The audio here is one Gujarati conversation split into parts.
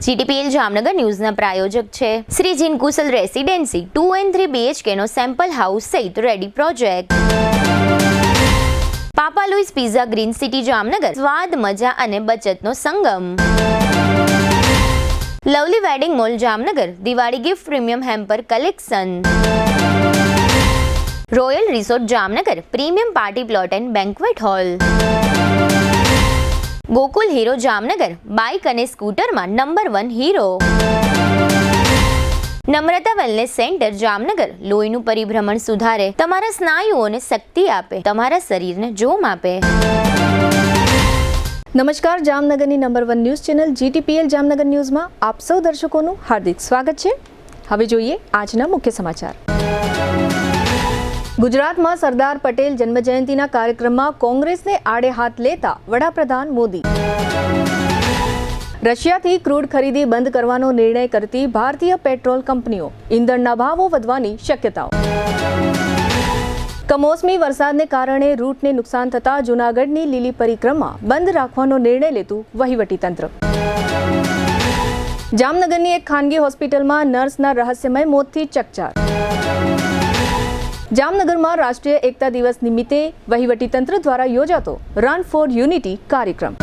GTPL જામનગર ન્યૂઝના પ્રાયોજક છે Shri Jinkushal residency 2 and 3 BHK નો સેમ્પલ હાઉસ સહિત ready project. Papa Louis Pizza Green City Jamnagar, સ્વાદ, મજા અને બચતનો સંગમ. Lovely wedding Mall Jamnagar, Diwali gift premium hamper collection. Royal Resort Jamnagar, premium party plot and banquet hall. Gokul Hero Jamnagar, bike અને સ્કૂટરમાં number 1 Hero. Namrata wellness centre Jamnagar, લોહીનું પરિભ્રમણ સુધારે, તમારા સ્નાયુઓને શક્તિ આપે, તમારા શરીરને જોમ આપે. નમસ્કાર, જામનગરની number 1 news channel GTPL Jamnagar ન્યૂઝમાં આપ સૌ દર્શકોનું હાર્દિક સ્વાગત છે. હવે જોઈએ આજના મુખ્ય સમાચાર. ગુજરાતમાં સરદાર પટેલ જન્મજયંતિના કાર્યક્રમમાં કોંગ્રેસને આડે હાથ લેતા વડાપ્રધાન મોદી. રશિયાથી ક્રૂડ ખરીદી બંધ કરવાનો નિર્ણય કરતી ભારતીય પેટ્રોલ કંપનીઓ, ઈંધણના ભાવો વધવાની શક્યતાઓ. કમોસમી વરસાદને કારણે રૂટને નુકસાન થતા જૂનાગઢની લીલી પરિક્રમા બંધ રાખવાનો નિર્ણય લેતું વહીવટીતંત્ર. જામનગરની એક ખાનગી હોસ્પિટલમાં નર્સના રહસ્યમય મોતથી ચકચાર. જામનગરમાં રાષ્ટ્રીય એકતા દિવસ નિમિત્તે વહીવટીતંત્ર દ્વારા યોજાતો રન ફોર યુનિટી કાર્યક્રમ.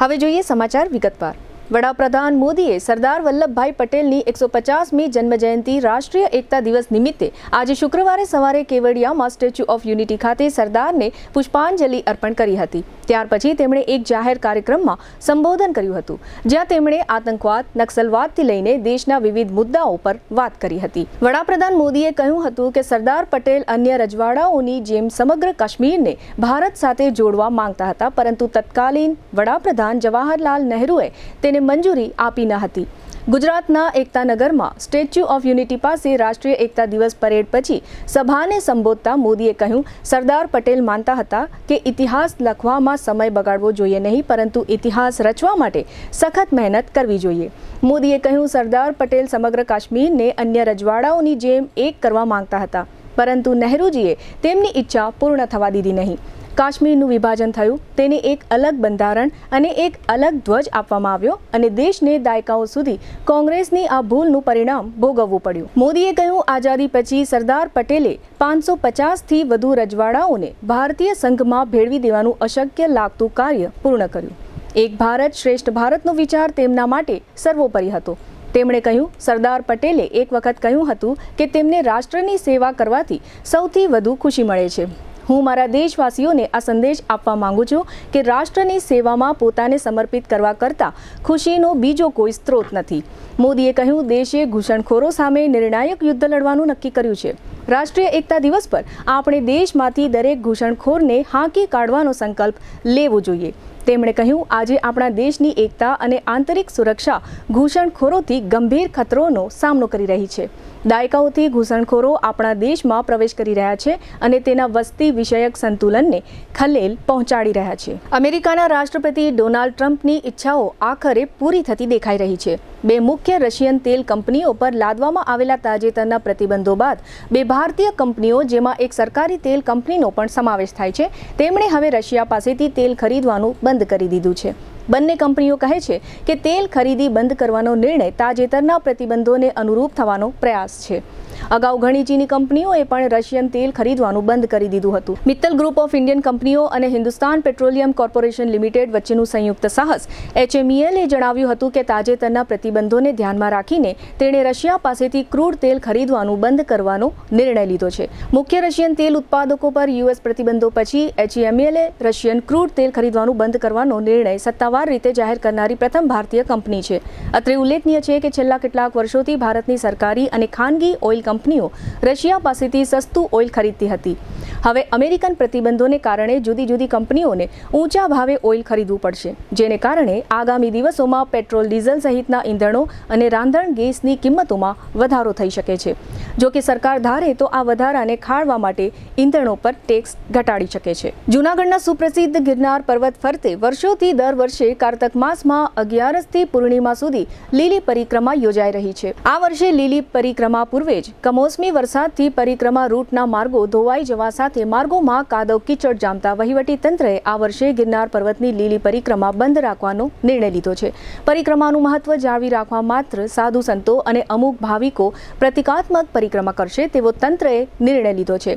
હવે જોઈએ સમાચાર વિગતવાર. વડાપ્રધાન મોદીએ સરદાર વલ્લભભાઈ પટેલની 150મી જન્મજયંતિ રાષ્ટ્રીય એકતા દિવસ નિમિત્તે આજે શુક્રવારે સવારે કેવડિયામાં સ્ટેચ્યુ ઓફ યુનિટી ખાતે સરદારને પુષ્પાંજલિ અર્પણ કરી હતી. ત્યાર પછી તેમણે એક જાહેર કાર્યક્રમમાં સંબોધન કર્યું હતું, જ્યાં તેમણે આતંકવાદ, નક્સલવાદથી લઈને દેશના વિવિધ મુદ્દાઓ પર વાત કરી હતી. વડાપ્રધાન મોદીએ કહ્યું હતું કે સરદાર પટેલ અન્ય રજવાડાઓની જેમ સમગ્ર કાશ્મીરને ભારત સાથે જોડવા માંગતા હતા, પરંતુ તત્કાલીન વડાપ્રધાન જવાહરલાલ નહેરુએ તેને મંજૂરી આપી ન હતી. ગુજરાતના એકતાનગરમાં સ્ટેચ્યુ ઓફ યુનિટી પાસે રાષ્ટ્રીય એકતા દિવસ પરેડ પછી સભાને સંબોધતા મોદીએ કહ્યું, સરદાર પટેલ માનતા હતા કે ઇતિહાસ લખવામાં સમય બગાડવો જોઈએ નહીં, પરંતુ ઇતિહાસ રચવા માટે સખત મહેનત કરવી જોઈએ. મોદીએ કહ્યું, સરદાર પટેલ સમગ્ર કાશ્મીરને અન્ય રજવાડાઓની જેમ એક કરવા માંગતા હતા, પરંતુ નહેરુજીએ તેમની ઈચ્છા પૂર્ણ થવા દીધી નહીં. કાશ્મીરનું વિભાજન થયું, તેને એક અલગ બંધારણ અને એક અલગ ધ્વજ આપવામાં આવ્યો અને દેશને દાયકાઓ સુધી કોંગ્રેસની આ ભૂલનું પરિણામ ભોગવવું પડ્યું. મોદીએ કહ્યું, આઝાદી પછી સરદાર પટેલે 550થી વધુ રજવાડાઓને ભારતીય સંઘમાં ભેળવી દેવાનું અશક્ય લાગતું કાર્ય પૂર્ણ કર્યું. એક ભારત શ્રેષ્ઠ ભારતનો વિચાર તેમના માટે સર્વોપરી હતો. તેમણે કહ્યું, સરદાર પટેલે એક વખત કહ્યું હતું કે તેમને રાષ્ટ્રની સેવા કરવાથી સૌથી વધુ ખુશી મળે છે. હું મારા દેશવાસીઓને આ સંદેશ આપવા માંગુ છું કે રાષ્ટ્રની સેવામાં પોતાને સમર્પિત કરવા કરતાં ખુશીનો બીજો કોઈ સ્ત્રોત નથી. મોદીએ કહ્યું, દેશે ઘૂસણખોરો સામે નિર્ણાયક યુદ્ધ લડવાનું નક્કી કર્યું છે. રાષ્ટ્રીય એકતા દિવસ પર આપણે દેશમાંથી દરેક ઘૂસણખોરને હાંકી કાઢવાનો સંકલ્પ લેવો જોઈએ. તેમણે કહ્યું, આજે આપણા દેશની એકતા અને આંતરિક સુરક્ષા ઘૂસણખોરોથી ગંભીર ખતરોનો સામનો કરી રહી છે. દાયકાઓથી ઘૂસણખોરો આપણા દેશમાં પ્રવેશ કરી રહ્યા છે અને તેના વસ્તી વિષયક સંતુલનને ખલેલ પહોંચાડી રહ્યા છે. અમેરિકાના રાષ્ટ્રપતિ ડોનાલ્ડ ટ્રમ્પની ઈચ્છાઓ આખરે પૂરી થતી દેખાઈ રહી છે. 2 મુખ્ય રશિયન તેલ કંપનીઓ પર લાદવામાં આવેલા તાજેતરના પ્રતિબંધો બાદ 2 ભારતીય કંપનીઓ, જેમાં એક સરકારી તેલ કંપનીનો પણ સમાવેશ થાય છે, તેમણે હવે રશિયા પાસેથી તેલ ખરીદવાનું બંધ કરી દીધું છે. બંને કંપનીઓ કહે છે કે તેલ ખરીદી બંધ કરવાનો નિર્ણય તાજેતરના પ્રતિબંધોને અનુરૂપ થવાનો પ્રયાસ છે. અગાઉ ઘણી ચીની કંપનીઓએ પણ રશિયન તેલ ખરીદવાનું બંધ કરી દીધું હતું. મિત્તલ ગ્રુપ ઓફ ઇન્ડિયન કંપનીઓ અને હિન્દુસ્તાન પેટ્રોલિયમ કોર્પોરેશન લિમિટેડ વચ્ચેનું સંયુક્ત સાહસ HMEL એ જણાવ્યું હતું કે તાજેતરના પ્રતિબંધોને ધ્યાનમાં રાખીને તેણે રશિયા પાસેથી ક્રૂડ તેલ ખરીદવાનું બંધ કરવાનો નિર્ણય લીધો છે. મુખ્ય રશિયન તેલ ઉત્પાદકો પર US પ્રતિબંધો પછી HMEL એ રશિયન ક્રૂડ તેલ ખરીદવાનું બંધ કરવાનો નિર્ણય સત્તાવાર રીતે જાહેર કરનારી પ્રથમ ભારતીય કંપની છે. અત્રે ઉલ્લેખનીય છે કે છેલ્લા કેટલાક વર્ષોથી ભારતની સરકારી અને ખાનગી ઓઇલ કંપનીઓ રશિયા પાસેથી સસ્તું ઓઇલ ખરીદતી હતી. હવે અમેરિકન પ્રતિબંધોને કારણે જુદી જુદી કંપનીઓને ઊંચા ભાવે ઓઇલ ખરીદવું પડશે, જેને કારણે આગામી દિવસોમાં પેટ્રોલ, ડીઝલ સહિતના ઈંધણો અને રાંધણ ગેસની કિંમતોમાં વધારો થઈ શકે છે. જો કે સરકાર ધારે તો આ વધારાને ખાળવા માટે ઈંધણો પર ટેક્સ ઘટાડી શકે છે. જૂનાગઢના સુપ્રસિદ્ધ ગિરનાર પર્વત ફરતે વર્ષોથી દર વર્ષે કારતક માસમાં 11થી પૂર્ણિમા સુધી લીલી પરિક્રમા યોજાઈ રહી છે. આ વર્ષે લીલી પરિક્રમા પૂર્વે જ કમોસમી વરસાદથી પરિક્રમા રૂટના માર્ગો ધોવાઈ જવા સાથે માર્ગોમાં કાદવ કીચડ જામતા વહીવટી તંત્રએ આ વર્ષે ગિરનાર પર્વતની લીલી પરિક્રમા બંધ રાખવાનો નિર્ણય લીધો છે. પરિક્રમાનું મહત્વ જાળવી રાખવા માત્ર સાધુ સંતો અને અમુક ભાવિકો પ્રતિકાત્મક પરિક્રમા કરશે તેવો તંત્રએ નિર્ણય લીધો છે.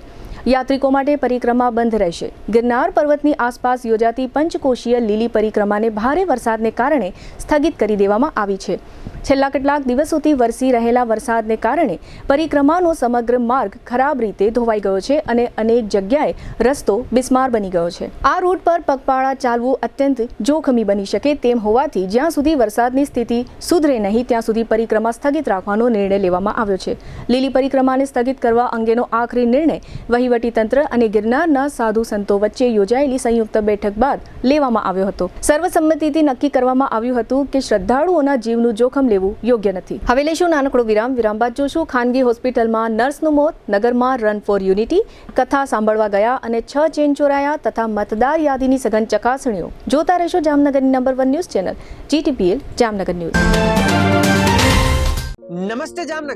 યાત્રિકો માટે પરિક્રમા બંધ રહેશે. ગિરનાર પર્વતની આસપાસ યોજાતી પંચકોશીય લીલી પરિક્રમાને ભારે વરસાદને કારણે સ્થગિત કરી દેવામાં આવી છે. છેલ્લા કેટલાક દિવસોથી વરસી રહેલા વરસાદને કારણે પરિક્રમાનો સમગ્ર માર્ગ ખરાબ રીતે ધોવાઈ ગયો છે અને અનેક જગ્યાએ રસ્તો બિસ્માર બની ગયો છે. આ રૂટ પર પગપાળા ચાલવું અત્યંત જોખમી બની શકે તેમ હોવાથી જ્યાં સુધી વરસાદની સ્થિતિ સુધરે નહીં ત્યાં સુધી પરિક્રમા સ્થગિત રાખવાનો નિર્ણય લેવામાં આવ્યો છે. લીલી પરિક્રમાને સ્થગિત કરવા અંગેનો આખરી નિર્ણય વહીવટીતંત્ર અને ગિરનારના સાધુ સંતો વચ્ચે યોજાયેલી સંયુક્ત બેઠક બાદ લેવામાં આવ્યો હતો. સર્વસંમતિથી નક્કી કરવામાં આવ્યું હતું કે શ્રદ્ધાળુઓના જીવનું જોખમ લેવું યોગ્ય નથી. હવે લેશું નાનકડો વિરામ બાદ જોશું ખાનગી હોસ્પિટલમાં નર્સનું મોત, નગરમાં રન ફોર યુનિટી, કથા સાંભળવા ગયા અને 6 ચેન ચોરાયા તથા મતદાર યાદીની સઘન ચકાસણીઓ. જોતા રહેશો જામનગરની number 1 news channel GTPL Jamnagar news. નમસ્તે જામનગર.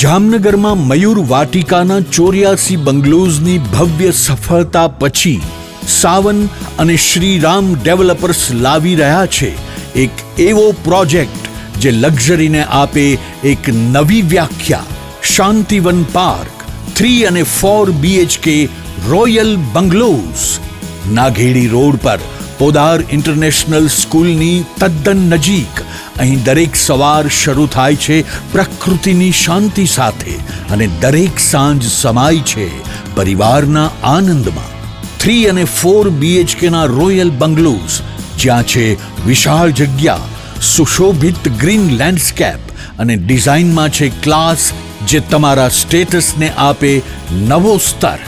જામનગરમાં મયુર વાટિકાના 84 બંગલોઝની ભવ્ય સફળતા પછી સાવન અને શ્રીરામ ડેવલપર્સ લાવી રહ્યા છે એક એવો પ્રોજેક્ટ જે લક્ઝરીને આપે એક નવી વ્યાખ્યા. શાંતિવન પાર્ક 3 અને 4 BHK રોયલ બંગલોઝ નાઘેડી રોડ પર પોદાર ઇન્ટરનેશનલ સ્કૂલની તદ્દન નજીક. અહીં દરેક સવાર શરૂ થાય છે પ્રકૃતિની શાંતિ સાથે અને દરેક સાંજ સમાય છે પરિવારના આનંદમાં. 3 અને 4 BHKના રોયલ બંગલોઝ જ્યાં છે વિશાળ જગ્યા, સુશોભિત ગ્રીન લેન્ડસ્કેપ અને ડિઝાઇનમાં છે ક્લાસ જે તમારા સ્ટેટસને આપે નવો સ્તર.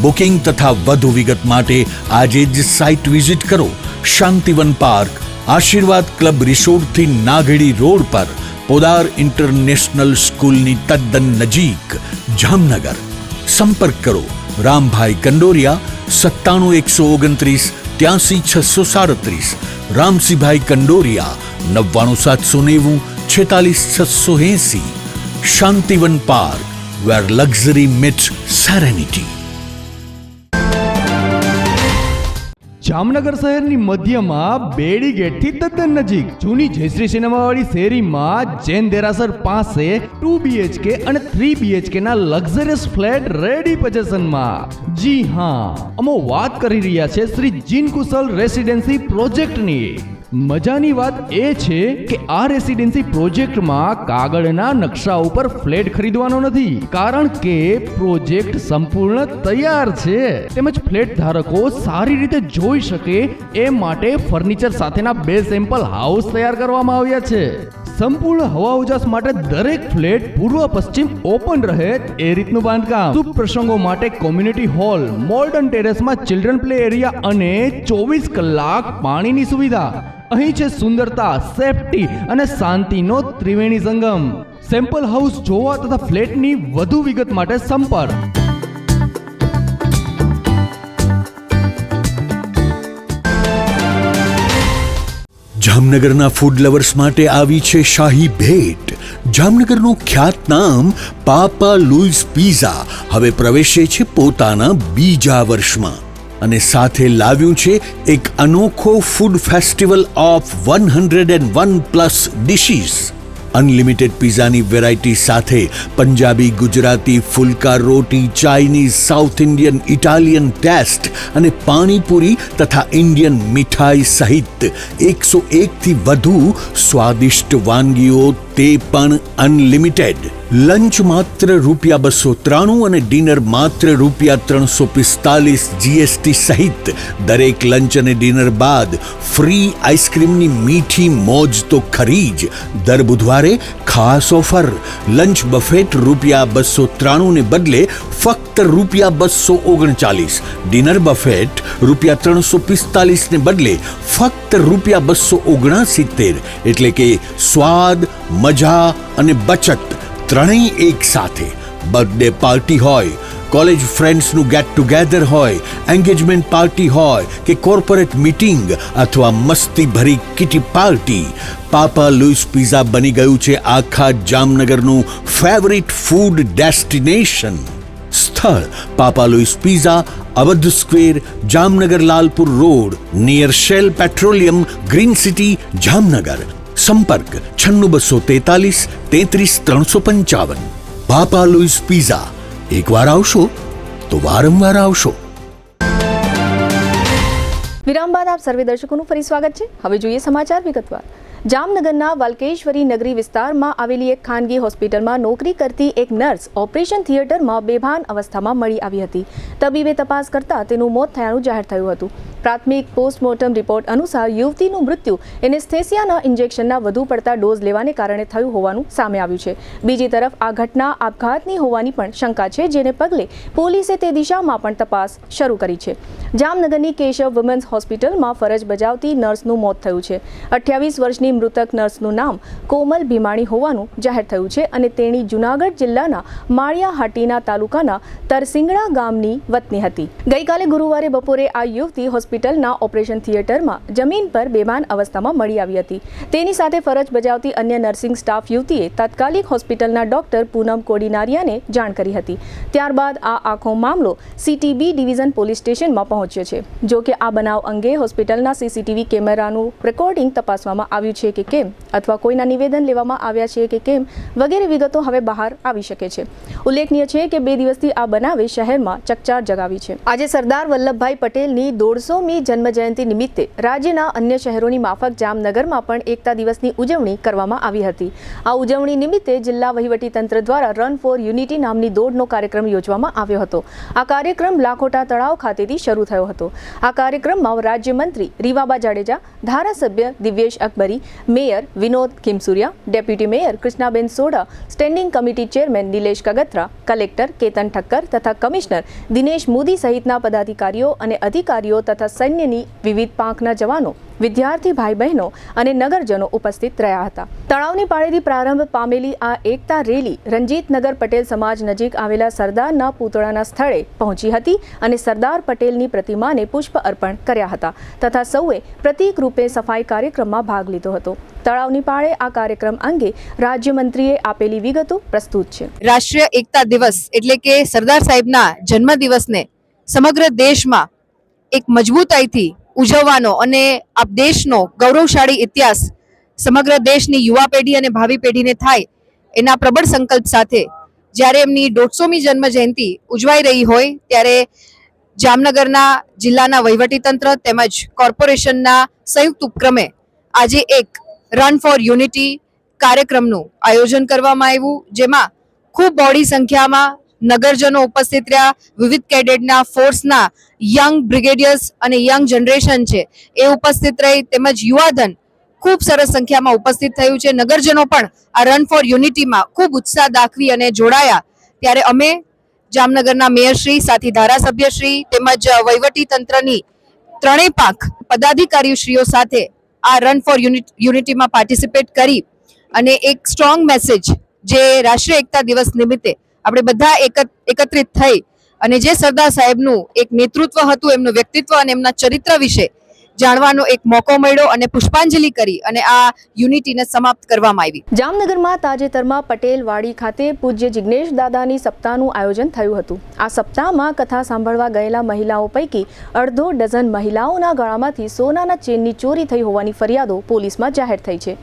બુકિંગ તથા વધુ વિગત માટે આજે જ સાઇટ વિઝિટ કરો. શાંતિવન પાર્ક, આશીર્વાદ ક્લબ રિસોર્ટથી નાઘેડી રોડ પર પોદાર ઇન્ટરનેશનલ સ્કૂલની તદ્દન નજીક, જામનગર. સંપર્ક કરો Rambhai Kandoriya 97 129 83 637, Ramsinhbhai Kandoriya 99 790 46 680. Shantivan park, where luxury meets serenity. Jamnagar શહેરની મધ્યમાં બેડી ગેટથી તદ્દન નજીક જૂની જયશ્રી સિનેમાવાળી શેરીમાં જૈન દેરાસર પાસે 2 BHK અને 3 BHK ના લક્ઝરિયસ ફ્લેટ રેડી પોઝિશનમાં. જી હા, અમે વાત કરી રહ્યા છે શ્રી જીન કુશલ રેસિડેન્સી પ્રોજેક્ટની. મજાની વાત એ છે કે આ રેસિડેન્સી પ્રોજેક્ટમાં કાગળના નકશા ઉપર ફ્લેટ ખરીદવાનો નથી, કારણ કે પ્રોજેક્ટ સંપૂર્ણ તૈયાર છે. તેમજ ફ્લેટ ધારકો સારી રીતે જોઈ શકે એ માટે ફર્નિચર સાથેના 2 સેમ્પલ હાઉસ તૈયાર કરવામાં આવ્યા છે. સંપૂર્ણ હવા ઉજાસ માટે દરેક ફ્લેટ પૂર્વ પશ્ચિમ ઓપન રહે એ રીતનું બાંધકામ. શુભ પ્રસંગો માટે કોમ્યુનિટી હોલ, મોડર્ન ટેરેસમાં ચિલ્ડ્રન પ્લે એરિયા અને 24 કલાક પાણીની સુવિધા. અહીં છે સુંદરતા, સેફટી અને શાંતિનો ત્રિવેણી સંગમ. સેમ્પલ હાઉસ જોવા તથા ફ્લેટની વધુ વિગત માટે સંપર્ક. જામનગરના ફૂડ લવર્સ માટે આવી છે શાહી ભેટ. જામનગરનું ખ્યાતનામ પાપા લુઈસ પિઝા હવે પ્રવેશે છે પોતાના બીજા વર્ષમાં અને સાથે લાવ્યું છે એક અનોખો food festival of 101 plus dishes. Unlimited પિઝાની વેરાયટી સાથે પંજાબી, ગુજરાતી, ફુલકા રોટી, Chinese, South Indian, Italian taste અને પાણીપુરી તથા ઇન્ડિયન મીઠાઈ સહિત 101થી વધુ સ્વાદિષ્ટ વાનગીઓ, તે પણ અનલિમિટેડ. લંચ માત્ર ₹293 અને ડિનર માત્ર ₹345 GST સહિત. દરેક લંચ અને ડિનર બાદ ફ્રી આઈસ્ક્રીમની મીઠી મોજ તો ખરી જ. દર બુધવારે ખાસ ઓફર. લંચ બફેટ ₹293 ને બદલે ફક્ત ₹239. ડિનર બફેટ ₹345 ને બદલે ફક્ત ₹269. એટલે કે સ્વાદ, મજા અને બચત ત્રણેય એક સાથે. બર્થડે પાર્ટી હોય, કોલેજ ફ્રેન્ડ્સનું ગેટ ટુગેધર હોય, એન્ગેજમેન્ટ પાર્ટી હોય કે કોર્પોરેટ મીટિંગ અથવા મસ્તી ભરી kitty party, Papa Louis Pizza બની ગયું છે આખા જામનગરનું ફેવરિટ ફૂડ ડેસ્ટિનેશન. સ્થળ Papa Louis Pizza, Awadh square, Jamnagar Lalpur road, near Shell petroleum, Green City, Jamnagar. સંપર્ક 96 243 33 355. Papa Louis Pizza. એકવાર આવશો તો વારંવાર આવશો. વિરામ બાદ આપ સર્વે દર્શકોનું ફરી સ્વાગત છે. હવે જોઈએ સમાચાર વિગતવાર. જામનગરના વલકેશ્વરી નગરી વિસ્તારમાં આવેલી એક ખાનગી હોસ્પિટલમાં નોકરી કરતી એક નર્સ ઓપરેશન થિયેટરમાં બેભાન અવસ્થામાં મળી આવી હતી. તબીબે તપાસ કરતા તેનું મોત થયાનું જાહેર થયું હતું. પ્રાથમિક પોસ્ટમોર્ટમ રિપોર્ટ અનુસાર યુવતીનું મૃત્યુ એનેસ્થેસિયાના ઇન્જેક્શનના વધુ પડતા ડોઝ લેવાને કારણે થયું હોવાનું સામે આવ્યું છે. બીજી તરફ આ ઘટના આપઘાતની હોવાની પણ શંકા છે, જેને પગલે પોલીસે તે દિશામાં પણ તપાસ શરૂ કરી છે. જામનગરની કેશવ વુમન્સ હોસ્પિટલમાં ફરજ બજાવતી નર્સનું મોત થયું છે. 28 વર્ષની મૃતક નર્સનું નામ કોમલ ભીમાણી હોવાનું જાહેર થયું છે અને તેણી જૂનાગઢ જિલ્લાના માળિયાહાટીના તાલુકાના તરસિંગડા ગામની વતની હતી. ગઈકાલે ગુરુવારે બપોરે આ યુવતી હોસ્પિટલના ઓપરેશન થિયેટરમાં જમીન પર બેભાન અવસ્થામાં મળી આવી હતી. તેની સાથે ફરજ બજાવતી અન્ય નર્સિંગ સ્ટાફ યુવતીએ તાત્કાલિક હોસ્પિટલના ડોક્ટર પૂનમ કોડીનારિયાને જાણ કરી હતી. ત્યારબાદ આ આખો મામલો CTB ડિવિઝન પોલીસ સ્ટેશનમાં પહોંચ્યો છે. જો કે આ બનાવ અંગે હોસ્પિટલના CCTV કેમેરાનું રેકોર્ડિંગ તપાસવામાં આવ્યું છે કે કેમ અથવા કોઈના નિવેદન લેવામાં આવ્યા છે કે કેમ વગેરે વિગતો હવે બહાર આવી શકે છે. ઉલ્લેખનીય છે કે 2 દિવસથી આ બનાવે શહેરમાં ચકચાર જગાવી છે. આજે સરદાર વલ્લભભાઈ પટેલની 150મી જન્મજયંતિ નિમિત્તે રાજ્યના અન્ય શહેરોની માફક જામનગરમાં પણ એકતા દિવસની ઉજવણી કરવામાં આવી હતી. આ ઉજવણી નિમિત્તે જિલ્લા વહીવટીતંત્ર દ્વારા રન ફોર યુનિટી નામની દોડનો કાર્યક્રમ યોજવામાં આવ્યો હતો. આ કાર્યક્રમ લાખોટા તળાવ ખાતેથી શરૂ થયો હતો. આ કાર્યક્રમમાં રાજ્યમંત્રી રીવાબા જાડેજા, ધારાસભ્ય Divyesh Akbari, mayor Vinod Khimsuriya, deputy mayor Krishnaben Sodha, standing committee chairman Nilesh Kagatra, collector Ketan Thakkar તથા કમિશનર દિનેશ મોદી સહિતના પદાધિકારીઓ અને અધિકારીઓ તથા સૈન્યની વિવિધ પાંખના જવાનો, વિદ્યાર્થી ભાઈ બહેનો અને નગરજનો ઉપસ્થિત રહ્યા હતા. તળાવની પાળેથી પ્રારંભ પામેલી આ એકતા રેલી રંજીતનગર પટેલ સમાજ નજીક આવેલા સરદારના પૂતળાના સ્થળે પહોંચી હતી અને સરદાર પટેલની પ્રતિમાને પુષ્પ અર્પણ કર્યા હતા તથા સૌએ પ્રતીક રૂપે સફાઈ કાર્યક્રમમાં ભાગ લીધો હતો. તળાવની પાળે આ કાર્યક્રમ અંગે રાજ્યમંત્રીએ આપેલી વિગતો પ્રસ્તુત છે. રાષ્ટ્રીય એકતા દિવસ એટલે કે સરદાર સાહેબના જન્મદિવસને સમગ્ર દેશમાં એક મજબૂતાઈથી ઉજવવાનો અને આ દેશનો ગૌરવશાળી ઇતિહાસ સમગ્ર દેશની યુવા પેઢી અને ભાવિ પેઢીને થાય એના પ્રબળ સંકલ્પ સાથે જ્યારે એમની 150મી જન્મ જયંતિ ઉજવાઈ રહી હોય ત્યારે જામનગરના જિલ્લાના વહીવટીતંત્ર તેમજ કોર્પોરેશનના સંયુક્ત ઉપક્રમે આજે એક રન ફોર યુનિટી કાર્યક્રમનું આયોજન કરવામાં આવ્યું, જેમાં ખૂબ બહોળી સંખ્યામાં નગરજનો ઉપસ્થિત રહ્યા. વિવિધ કેડેટના ફોર્સના યંગ બ્રિગેડિયર્સ અને યંગ જનરેશન છે એ ઉપસ્થિત રહી, તેમજ યુવાધન ખૂબ સરસ સંખ્યામાં ઉપસ્થિત થયું છે. નગરજનો પણ આ રન ફોર યુનિટીમાં ખૂબ ઉત્સાહ દાખવી અને જોડાયા. ત્યારે અમે જામનગરના મેયરશ્રી, સાથી ધારાસભ્યશ્રી તેમજ વહીવટી તંત્રની ત્રણેય પાંખ પદાધિકારીશ્રીઓ સાથે આ રન ફોર યુનિટીમાં પાર્ટિસિપેટ કરી અને એક સ્ટ્રોંગ મેસેજ જે રાષ્ટ્રીય એકતા દિવસ નિમિત્તે આપણે બધા એકત્રિત થઈ અને જે સરદાર સાહેબનું એક નેતૃત્વ હતું, એમનું વ્યક્તિત્વ અને એમના ચરિત્ર વિશે જાણવાનો એક મોકો મળ્યો અને પુષ્પાંજલિ કરી અને આ યુનિટીને સમાપ્ત કરવામાં આવી. જામનગરમાં તાજેતરમાં પટેલવાડી ખાતે પૂજ્ય જિગ્નેશ દાદાની સપ્તાહનું આયોજન થયું હતું. આ સપ્તાહમાં કથા સાંભળવા ગયેલા મહિલાઓ પૈકી અડધો ડઝન મહિલાઓના ગળામાંથી સોનાના ચેનની ચોરી થઈ હોવાની ફરિયાદો પોલીસમાં જાહેર થઈ છે.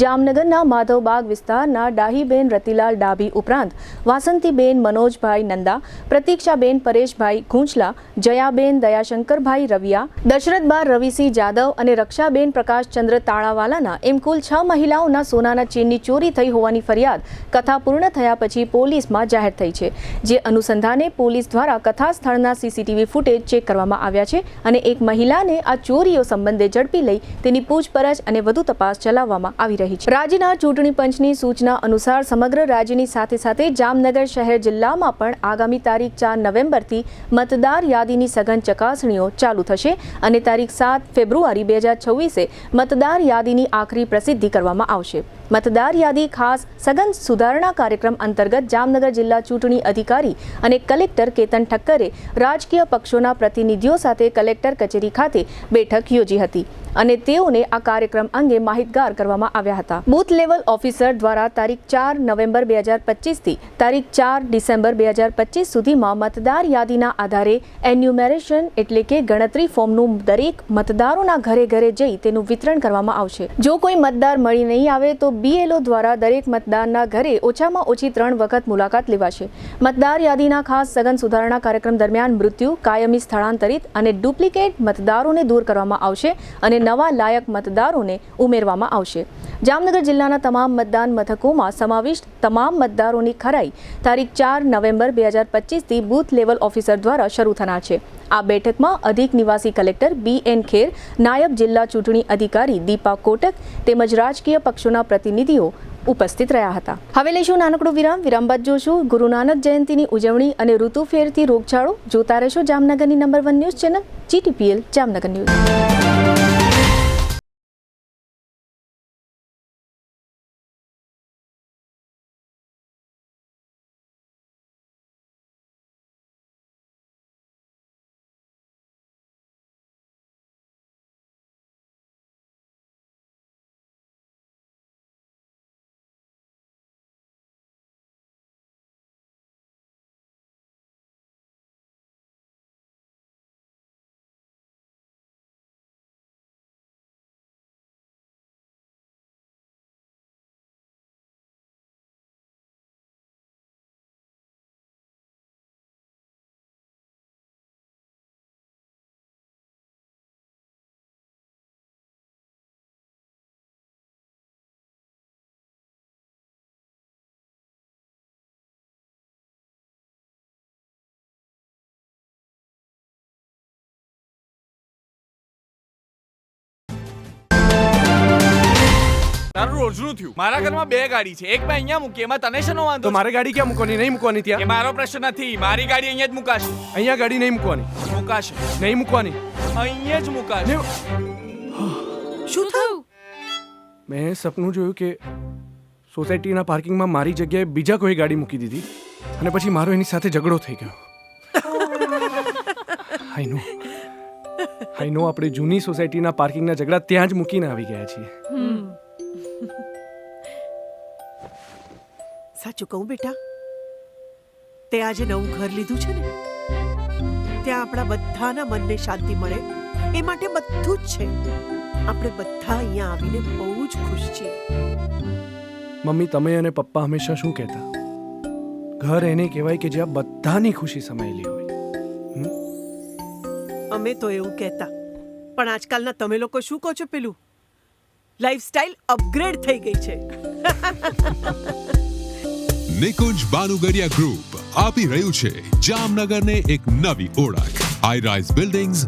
જામનગરના માધવબાગ વિસ્તારના ડાહીબેન રતિલાલ ડાભી ઉપરાંત વાસંતીબેન મનોજભાઈ નંદા, પ્રતીક્ષાબેન પરેશભાઈ ઘૂંચલા, જયાબેન દયાશંકરભાઈ રવિયા, દશરથબાર રવિસિંહ જાદવ અને રક્ષાબેન પ્રકાશચંદ્ર તાળાવાલાના એમ કુલ 6 મહિલાઓના સોનાના ચેનની ચોરી થઈ હોવાની ફરિયાદ કથા પૂર્ણ થયા પછી પોલીસમાં જાહેર થઈ છે. જે અનુસંધાને પોલીસ દ્વારા કથા સ્થળના સીસીટીવી ફૂટેજ ચેક કરવામાં આવ્યા છે અને એક મહિલાને આ ચોરીઓ સંબંધે ઝડપી લઈ તેની પૂછપરછ અને વધુ તપાસ ચલાવવામાં આવી રહી છે. રાજ્યના ચૂંટણી પંચની સૂચના અનુસાર સમગ્ર રાજ્યની સાથે સાથે જામનગર શહેર જિલ્લામાં પણ આગામી તારીખ 4 નવેમ્બરથી મતદાર યાદીની સઘન ચકાસણીઓ ચાલુ થશે અને તારીખ 7 ફેબ્રુઆરી 2026 મતદાર યાદીની આખરી પ્રસિદ્ધિ કરવામાં આવશે. મતદાર યાદી ખાસ સઘન સુધારણા કાર્યક્રમ અંતર્ગત જામનગર જિલ્લા ચૂંટણી અધિકારી અને કલેક્ટર કેતન ઠક્કરે રાજકીય પક્ષોના પ્રતિનિધિઓ સાથે કલેક્ટર કચેરી ખાતે બેઠક યોજી હતી અને તેઓને આ કાર્યક્રમ અંગે માહિતગાર કરવામાં આવ્યા હતા. બૂથ લેવલ ઓફિસર દ્વારા તારીખ 4 નવેમ્બર 2025 થી તારીખ 4 ડિસેમ્બર 2025 સુધીમાં મતદાર યાદીના આધારે એન્યુમેરેશન એટલે કે ગણતરી ફોર્મનું દરેક મતદારોના ઘરે ઘરે જઈ તેનું વિતરણ કરવામાં આવશે. જો કોઈ મતદાર મળી નહીં આવે તો BLO દ્વારા દરેક મતદારના ઘરે ઓછામાં ઓછી 3 વખત મુલાકાત લેવાશે. મતદાર યાદીના ખાસ સઘન સુધારણા કાર્યક્રમ દરમિયાન મૃત્યુ, કાયમી સ્થળાંતરિત અને ડુપ્લિકેટ મતદારોને દૂર કરવામાં આવશે અને નવા લાયક મતદારોને ઉમેરવામાં આવશે. જામનગર જિલ્લાના તમામ મતદાન મથકોમાં સમાવિષ્ટ તમામ મતદારોની ખરાઈ તારીખ 4 નવેમ્બર 2025 થી બૂથ લેવલ ઓફિસર દ્વારા શરૂ થનાર છે. આ બેઠકમાં અધિક નિવાસી કલેક્ટર BN ખેર, નાયબ જિલ્લા ચૂંટણી અધિકારી દીપા કોટક તેમજ રાજકીય પક્ષોના પ્રતિનિધિઓ ઉપસ્થિત રહ્યા હતા. હવે લઈશું નાનકડું વિરામ બાદ જોશું ગુરુ નાનક જયંતિની ઉજવણી અને ઋતુફેરથી રોગચાળો. જોતા રહેશો જામનગરની number 1 news channel GTPL Jamnagar news. તારું રોજનું થયું. મારા ઘરમાં 2 ગાડી છે, એક મેં અહીંયા મૂકી, એમાં તને શેનો વાંધો? તો મારે ગાડી ક્યાં મૂકવાની? નહીં મૂકવાની ત્યાં. એ મારો પ્રશ્ન નથી. મારી ગાડી અહીંયા જ મુકાશે. અહીંયા ગાડી નહીં મૂકવાની. મુકાશે. નહીં મૂકવાની. અહીંયા જ મુકાશે. શું થયું? મેં સપનું જોયું કે સોસાયટીના પાર્કિંગમાં મારી જગ્યાએ બીજા કોઈ ગાડી મૂકી દીધી અને પછી મારો એની સાથે ઝઘડો થઈ ગયો. આઈ નો આપણે જૂની સોસાયટીના પાર્કિંગના ઝઘડા ત્યાં જ મૂકીને આવી ગયા છીએ. સાચું કહું બેટા, તે આજે નવું ઘર લીધું છે ને, ત્યાં આપણા બધાના મનને શાંતિ મળે એ માટે બધું જ છે. આપણે બધા અહીંયા આવીને બહુ જ ખુશ છીએ. મમ્મી, તમે અને પપ્પા હંમેશા શું કહેતા? ઘર એને કહેવાય કે જ્યાં બધાની ખુશી સમાયેલી હોય. અમે તો એવું કહેતા, પણ આજકાલના તમે લોકો શું કહો છો? પેલું લાઈફસ્ટાઈલ અપગ્રેડ થઈ ગઈ છે. નિકુંજ બાનુગરિયા ગ્રુપ આપી રહ્યું છે જામનગરને એક નવી ઓળખ. High rise buildings,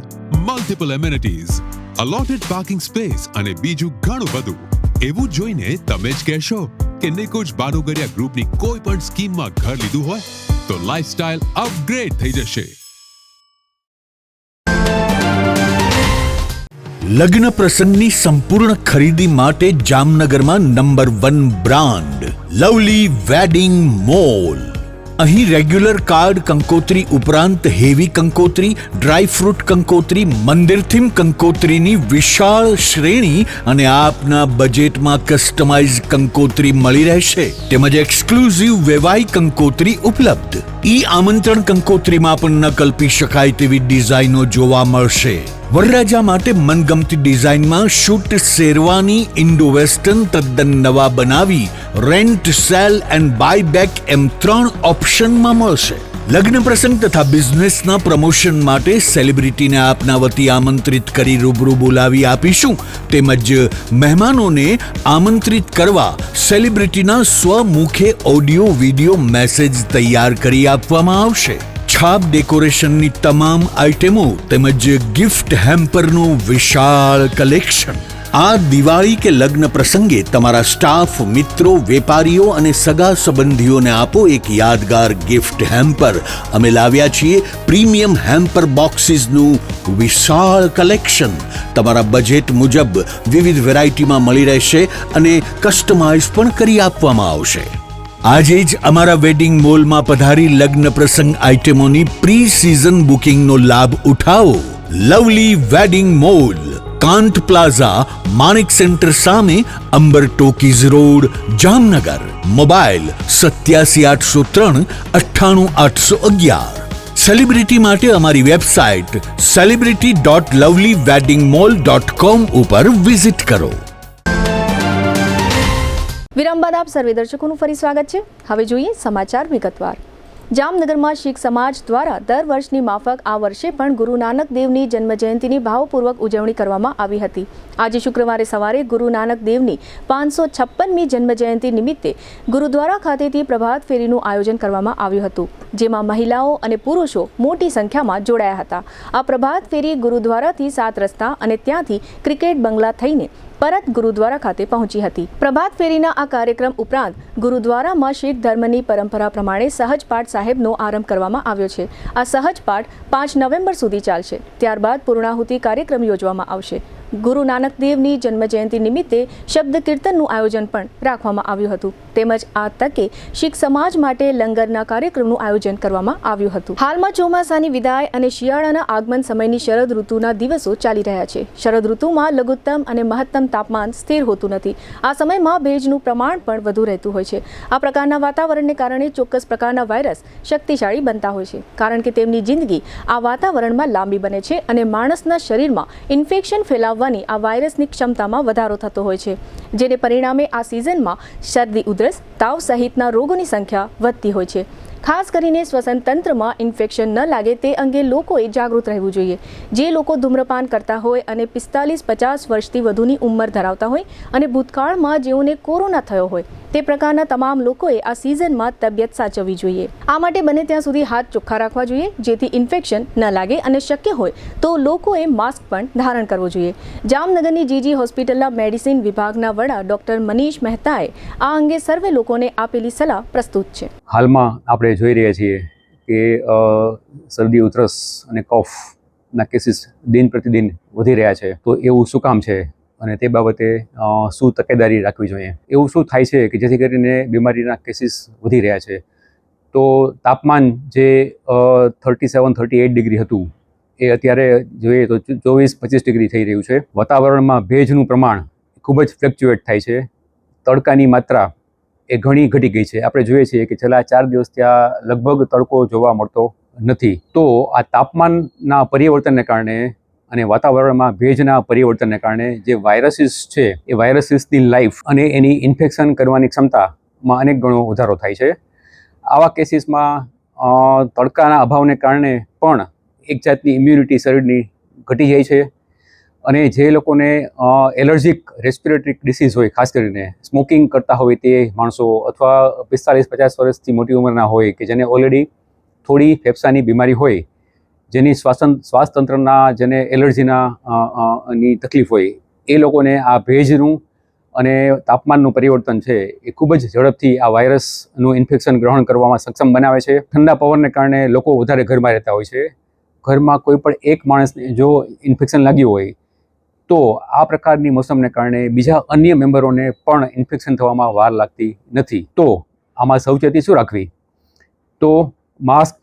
multiple amenities, allotted parking space અને બીજું ઘણું બધું. એવું જોઈને તમે જ કહેશો કે નિકુંજ બાનુગરિયા ગ્રુપની કોઈ પણ સ્કીમમાં ઘર લીધું હોય તો લાઈફસ્ટાઈલ અપગ્રેડ થઈ જશે. લગ્ન પ્રસંગની સંપૂર્ણ ખરીદી માટે જામનગરમાં number 1 brand lovely wedding mall. અહીં રેગ્યુલર કાર્ડ કંકોત્રી ઉપરાંત હેવી કંકોત્રી, ડ્રાય ફ્રૂટ કંકોત્રી, મંદિર થીમ કંકોત્રીની વિશાળ શ્રેણી અને આપના બજેટમાં કસ્ટમાઇઝ કંકોત્રી મળી રહેશે. તેમજ એક્સક્લુઝિવ વેવાઈ કંકોત્રી ઉપલબ્ધ. ઈ આમંત્રણ કંકોત્રીમાં પણ ન કલ્પી શકાય તેવી ડિઝાઇનો જોવા મળશે. વરરાજા માટે મનગમતી ડિઝાઇનમાં શૂટ શેરવાની ઇન્ડો વેસ્ટર્ન તદ્દન નવા બનાવી rent, sale and buy back એમ 3 ઓપ્શનમાં મળશે. લગ્ન પ્રસંગ તથા બિઝનેસના પ્રમોશન માટે સેલિબ્રિટીને આપના વતી આમંત્રિત કરી રૂબરૂ બોલાવી આપીશું. તેમજ મહેમાનોને આમંત્રિત કરવા સેલિબ્રિટીના સ્વમુખે ઓડિયો વિડિયો મેસેજ તૈયાર કરી આપવામાં આવશે. છાપ ડેકોરેશનની તમામ આઇટમો તેમજ ગિફ્ટ હેમ્પરનું વિશાળ કલેક્શન. આ દિવાળી કે લગ્ન પ્રસંગે તમારા સ્ટાફ, મિત્રો, વેપારીઓ અને સગા સંબંધીઓને આપો એક યાદગાર ગિફ્ટ હેમ્પર. અમે લાવ્યા છીએ પ્રીમિયમ હેમ્પર બોક્સીસનું વિશાળ કલેક્શન. તમારા બજેટ મુજબ વિવિધ વેરાયટીમાં મળી રહેશે અને કસ્ટમાઇઝ પણ કરી આપવામાં આવશે. આજે જ અમારા વેડિંગ મોલમાં પધારી લગ્ન પ્રસંગ આઇટમોની પ્રી સિઝન બુકિંગનો લાભ ઉઠાવો. Lovely wedding mall, Kant plaza, Manek centre સામે, Ambar talkies road, Jamnagar. Mobile 87 803 98 811. Celebrity માટે અમારી વેબસાઇટ celebrity.lovelyweddingmall.com ઉપર વિઝિટ કરો. વિરામ બાદ આપ સર્વે દર્શકોનું ફરી સ્વાગત છે. હવે જોઈએ સમાચાર વિગતવાર. જામનગરમાં શીખ સમાજ દ્વારા દર વર્ષની માફક આ વર્ષે પણ ગુરુ નાનક દેવની જન્મજયંતિની ભાવપૂર્વક ઉજવણી કરવામાં આવી હતી. આજે શુક્રવારે સવારે ગુરુ નાનક દેવની 556મી જન્મજયંતિ નિમિત્તે ગુરુદ્વારા ખાતેથી પ્રભાત ફેરીનું આયોજન કરવામાં આવ્યું હતું, જેમાં મહિલાઓ અને પુરુષો મોટી સંખ્યામાં જોડાયા હતા. આ પ્રભાત ફેરી ગુરુદ્વારાથી 7 રસ્તા અને ત્યાંથી ક્રિકેટ બંગલા થઈને પરત ગુરુદ્વારા ખાતે પહોંચી હતી. પ્રભાત ફેરીના આ કાર્યક્રમ ઉપરાંત ગુરુદ્વારામાં શીખ ધર્મની પરંપરા પ્રમાણે સહજ પાઠ સાહેબનો આરંભ કરવામાં આવ્યો છે. આ સહજ પાઠ 5 નવેમ્બર સુધી ચાલશે. ત્યારબાદ પૂર્ણાહુતિ કાર્યક્રમ યોજવામાં આવશે. ગુરુ નાનક દેવની જન્મજયંતિ નિમિત્તે શબ્દ કીર્તનનું આયોજન પણ રાખવામાં આવ્યું હતું. તેમજ આ તકે શીખ સમાજ માટે લંગરના કાર્યક્રમનું આયોજન કરવામાં આવ્યું હતું. હાલમાં ચોમાસાની વિદાય અને શિયાળાના આગમન સમયની શરદ ઋતુના દિવસો ચાલી રહ્યા છે. શરદ ઋતુમાં લઘુત્તમ અને મહત્તમ તાપમાન સ્થિર હોતું નથી. આ સમયમાં ભેજનું પ્રમાણ પણ વધુ રહેતું હોય છે. આ પ્રકારના વાતાવરણને કારણે ચોક્કસ પ્રકારના વાયરસ શક્તિશાળી બનતા હોય છે, કારણ કે તેમની જિંદગી આ વાતાવરણમાં લાંબી બને છે અને માણસના શરીરમાં ઇન્ફેક્શન ફેલાવવાની આ વાયરસની ક્ષમતામાં વધારો થતો હોય છે, જેને પરિણામે આ સિઝનમાં શરદી, ઉધરસ, તાવ સહિતના રોગોની સંખ્યા વધતી હોય છે. ખાસ કરીને શ્વસન તંત્રમાં ઇન્ફેક્શન ન લાગે તે અંગે લોકોએ જાગૃત રહેવું જોઈએ. જે લોકો ધૂમ્રપાન કરતા હોય અને 45-50 વર્ષથી વધુની ઉંમર ધરાવતા હોય અને ભૂતકાળમાં જેઓને કોરોના થયો હોય તે પ્રકારના તમામ લોકોએ આ સિઝનમાં તબિયત સાચવવી જોઈએ. આ માટે બને ત્યાં સુધી હાથ ચોખ્ખા રાખવા જોઈએ, જેથી ઇન્ફેક્શન ન લાગે, અને શક્ય હોય તો લોકોએ માસ્ક પણ ધારણ કરવો જોઈએ. જામનગરની જીજી હોસ્પિટલના મેડિસિન વિભાગના વડા ડોક્ટર મનીષ મહેતાએ આ અંગે સર્વે લોકોને આપેલી સલાહ પ્રસ્તુત છે. હાલમાં આપણે જોઈ રહ્યા છીએ કે શરદી, ઉધરસ અને કફના કેસીસ દિન પ્રતિદિન વધી રહ્યા છે. તો એવું શું કામ છે અને તે બાબતે શું તકેદારી રાખવી જોઈએ? એવું શું થાય છે કે જેથી કરીને બીમારીના કેસીસ વધી રહ્યા છે? તો તાપમાન જે 37-38 ડિગ્રી હતું એ અત્યારે જોઈએ તો 24-25 ડિગ્રી થઈ રહ્યું છે. વાતાવરણમાં ભેજનું પ્રમાણ ખૂબ જ ફ્લક્ચ્યુએટ થાય છે. તડકાની માત્રા એ ઘણી ઘટી ગઈ છે. આપણે જોઈએ છીએ કે છેલ્લા 4 દિવસ ત્યાં લગભગ તડકો જોવા મળતો નથી. તો આ તાપમાનના પરિવર્તનને કારણે અને વાતાવરણમાં ભેજના પરિવર્તનને કારણે જે વાયરસીસ છે એ વાયરસીસની લાઈફ અને એની ઇન્ફેક્શન કરવાની ક્ષમતામાં અનેક ગણો વધારો થાય છે. આવા કેસીસમાં તડકાના અભાવને કારણે પણ એક જાતની ઇમ્યુનિટી શરીરની ઘટી જાય છે અને જે લોકોને એલર્જીક રેસ્પિરેટરી ડિસીઝ હોય, ખાસ કરીને સ્મોકિંગ કરતા હોય તે માણસો અથવા 45-50 વર્ષથી મોટી ઉંમરના હોય કે જેને ઓલરેડી થોડી ફેફસાની બીમારી હોય, જેની શ્વાસતંત્રના જેને એલર્જીના ની તકલીફ હોય, એ લોકોને આ ભેજનું અને તાપમાનનું પરિવર્તન છે એ ખૂબ જ ઝડપથી આ વાયરસનું ઇન્ફેક્શન ગ્રહણ કરવામાં સક્ષમ બનાવે છે. ઠંડા પવનને કારણે લોકો વધારે ઘરમાં રહેતા હોય છે. ઘરમાં કોઈ પણ એક માણસને જો ઇન્ફેક્શન લાગ્યું હોય તો આ પ્રકારની મોસમને કારણે બીજા અન્ય મેમ્બરોને પણ ઇન્ફેક્શન થવામાં વાર લાગતી નથી. તો આમાં સાવચેતી શું રાખવી? તો માસ્ક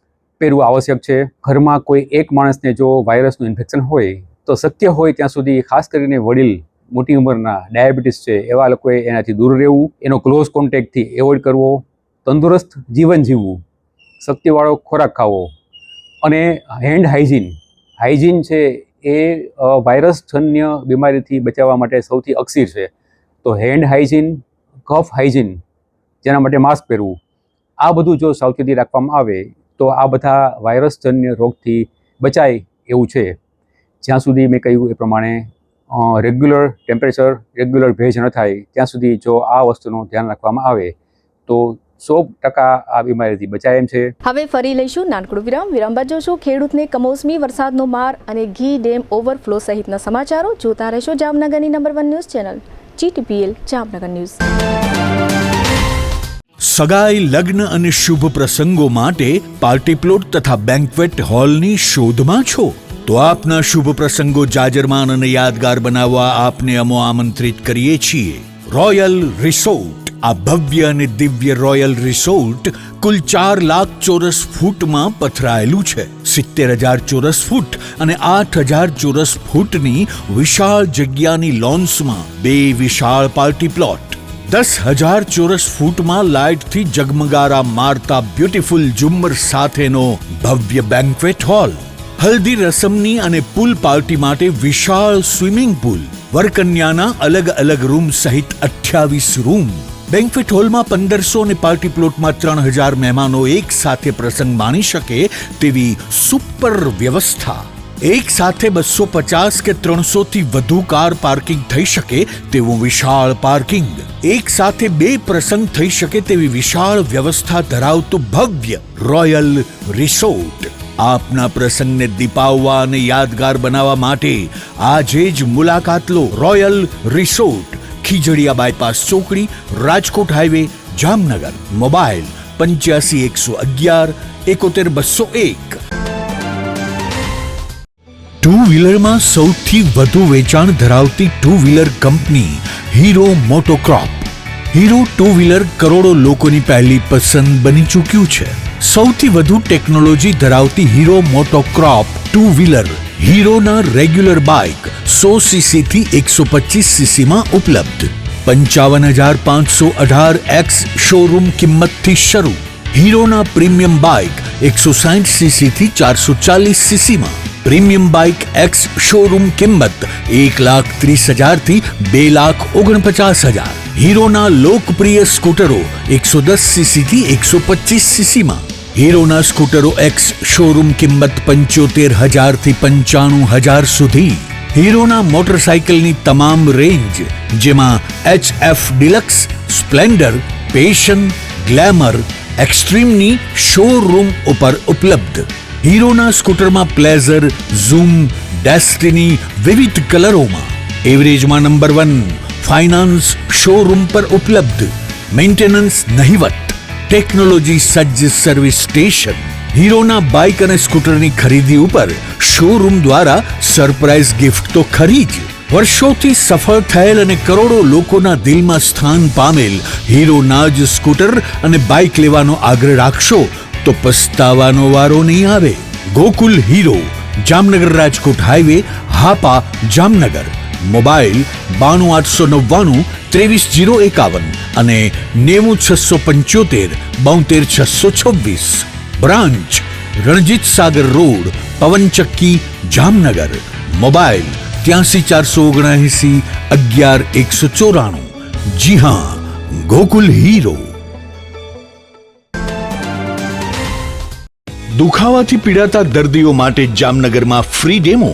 પહેરવું આવશ્યક છે. ઘરમાં કોઈ એક માણસને જો વાયરસનું ઇન્ફેક્શન હોય તો શક્ય હોય ત્યાં સુધી, ખાસ કરીને વડીલ, મોટી ઉંમરના, ડાયાબિટીસ છે એવા લોકોએ એનાથી દૂર રહેવું, એનો ક્લોઝ કોન્ટેક્ટથી એવોઇડ કરવો, તંદુરસ્ત જીવન જીવવું, શક્તિવાળો ખોરાક ખાવો અને હેન્ડ હાઇજીન છે એ વાયરસજન્ય બીમારીથી બચાવવા માટે સૌથી અક્ષીર છે. તો હેન્ડ હાઇજીન, કફ હાઇજીન, જેના માટે માસ્ક પહેરવું, આ બધું જો સાવચેતી રાખવામાં આવે તો આ બધા વાયરસજન્ય રોગથી બચાય એવું છે. જ્યાં સુધી મેં કહ્યું એ પ્રમાણે રેગ્યુલર ટેમ્પરેચર, રેગ્યુલર ભેજ ન થાય ત્યાં સુધી જો આ વસ્તુનું ધ્યાન રાખવામાં આવે તો 100% આ બીમારીથી બચાય એમ છે. હવે ફરી લઈશું નાનકડું વિરામ બાદ જોશું ખેડૂતને કમોસમી વરસાદનો માર અને ઘી ડેમ ઓવરફ્લો સહિતના સમાચારો. જોતા રહેશો જામનગરની number 1 news channel GTPL Jamnagar news. સગાઈ, લગ્ન અને શુભ પ્રસંગો માટે પાર્ટી પ્લોટ તથા બેન્ક્વેટ હોલની શોધમાં છો તો આપના શુભ પ્રસંગો જાજરમાન અને યાદગાર બનાવવા આપને અમો આમંત્રિત કરીએ છીએ. Royal resort. આ ભવ્ય અને દિવ્ય રોયલ રિસોર્ટ કુલ 4 લાખ ચોરસ ફૂટમાં પથરાયેલું છે. 70,000 ચોરસ ફૂટ અને 8,000 ચોરસ ફૂટની વિશાળ જગ્યાની લોન્સમાં 2 વિશાળ પાર્ટી પ્લોટ, 10,000 ચોરસ ફૂટમાં લાઇટથી જગમગારા મારતા બ્યુટીફુલ ઝુમ્મર સાથેનો ભવ્ય બેન્ક્વેટ હોલ, હલ્દી રસમની અને પૂલ પાર્ટી માટે વિશાળ સ્વિમિંગ પૂલ, વરકન્યાના અલગ અલગ રૂમ સહિત 28 રૂમ. બેન્ક્વેટ હોલમાં 1,500 અને પાર્ટી પ્લોટમાં 3,000 મહેમાનો એક સાથે પ્રસંગ માણી શકે તેવી સુપર વ્યવસ્થા. એક સાથે 250 કે 300 થી વધુ કાર પાર્કિંગ થઈ શકે તેવું વિશાળ પાર્કિંગ, એક સાથે 2 પ્રસંગ થઈ શકે તેવી વિશાળ વ્યવસ્થા ધરાવતું ભવ્ય રોયલ રિસોર્ટ. આપના પ્રસંગને દીપાવવા અને યાદગાર બનાવવા માટે આજે જ મુલાકાત લો. રોયલ રિસોર્ટ, ખીજડીયા બાયપાસ ચોકડી, Rajkot highway, Jamnagar. Mobile 85 111 71 201. Two વ્હીલરમાં સૌથી વધુ વેચાણ ધરાવતી two wheeler company Hero MotoCorp. Hero two wheeler કરોડો લોકોની પહેલી પસંદ બની ચૂક્યું છે. સૌથી વધુ ટેકનોલોજી ધરાવતી હીરો મોટોક્રોપ ટુ વ્હીલર હીરોના રેગ્યુલર બાઇક 100cc થી 125cc માં ઉપલબ્ધ. 55,518 શોરૂમ કિંમતથી શરૂ. હીરોના પ્રીમિયમ બાઇક 160cc થી 440cc માં. પ્રીમિયમ બાઇક એક્સ શોરૂમ કિંમત 1,30,000 થી 2,49,000. હીરોના લોકપ્રિય સ્કૂટરો 110cc થી 125cc માં. હીરોના સ્કૂટરો એક્સ શોરૂમ કિંમત 75,000 થી 95,000 સુધી. હીરોના મોટરસાઇકલની તમામ રેન્જ જેમાં HF Deluxe, Splendor, Passion, Glamour, એક્સ્ટ્રીમની શોરૂમ ઉપર ઉપલબ્ધ. હીરોના સ્કૂટરમાં પ્લેઝર, ઝૂમ, ડેસ્ટિની વિવિધ કલરોમાં. એવરેજમાં નંબર 1. ફાઇનાન્સ શોરૂમ પર ઉપલબ્ધ. મેન્ટેનન્સ નહિવત. ટેકનોલોજી સજ્જ સર્વિસ સ્ટેશન. હીરોના બાઇક અને સ્કૂટરની ખરીદી ઉપર શોરૂમ દ્વારા સરપ્રાઇઝ ગિફ્ટ તો ખરી જ. વર્ષોથી સફળ થયેલ અને કરોડો લોકોના દિલમાં સ્થાન પામેલ હીરોના જ સ્કૂટર અને બાઇક લેવાનો આગ્રહ રાખશો તો પસ્તાવાનો વારો નહીં આવે. Gokul Hero, Jamnagar Rajkot highway, Hapa, Jamnagar. Mobile 92 899 23 051 અને 90 675 72 626. Branch Ranjit Sagar road, પવનચક્કી, Jamnagar. Mobile 83 479 11 194. જી હા, ગોકુલ હીરો. દુખાવાથી પીડાતા દર્દીઓ માટે જામનગરમાં ફ્રી ડેમો.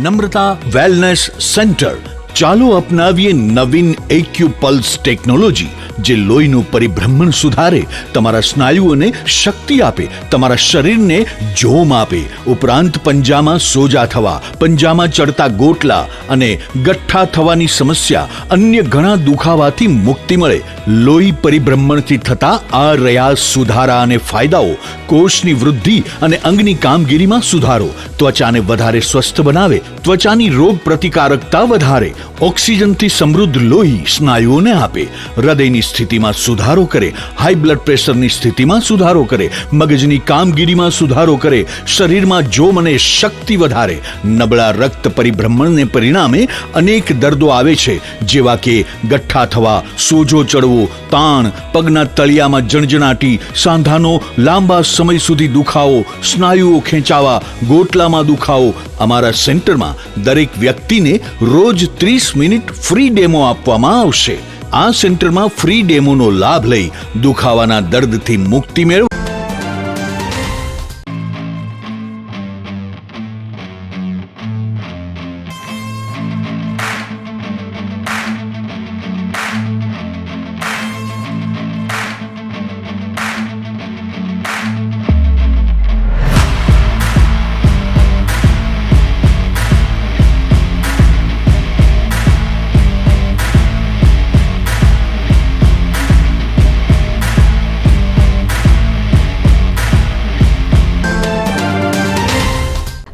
નમ્રતા વેલનેસ સેન્ટર. ચાલો અપનાવીએ નવીન એક્યુપલ્સ ટેકનોલોજી, જે લોહીનું પરિભ્રમણ સુધારે, તમારા સ્નાયુઓને શક્તિ આપે, તમારા શરીરને જોમ આપે. ઉપરાંત પંજામાં સોજા થવા, પંજામાં ચડતા ગોટલા અને ગઠ્ઠા થવાની સમસ્યા, અન્ય ઘણા દુખાવાથી મુક્તિ મળે. લોહી પરિભ્રમણથી થતા આ રહ્યા સુધારા અને ફાયદાઓ. કોષની વૃદ્ધિ અને અંગની કામગીરીમાં સુધારો, ત્વચાને વધારે સ્વસ્થ બનાવે, ત્વચાની રોગ પ્રતિકારકતા વધારે, ઓક્સિજનથી સમૃદ્ધ લોહી સ્નાયુઓને આપે, હૃદયની સ્થિતિમાં સુધારો કરે, હાઈ બ્લડ પ્રેશરની સ્થિતિમાં સુધારો કરે, મગજની કામગીરીમાં સુધારો કરે, શરીરમાં જોમ અને શક્તિ વધારે. નબળા રક્ત પરિભ્રમણને પરિણામે અનેક દર્દો આવે છે, જેવા કે ગઠ્ઠા થવા, સોજો ચડવો, તાણ, પગના તળિયામાં જણજણાટી, સાંધાનો લાંબા સમય સુધી દુખાવો, સ્નાયુઓ ખેંચાવા, ગોટલામાં દુખાવો. અમારા સેન્ટરમાં દરેક વ્યક્તિને રોજ 30 મિનિટ ફ્રી ડેમો આપવામાં આવશે. આ સેન્ટરમાં ફ્રી ડેમોનો લાભ લઈ દુખાવાના દર્દથી મુક્તિ મેળવો.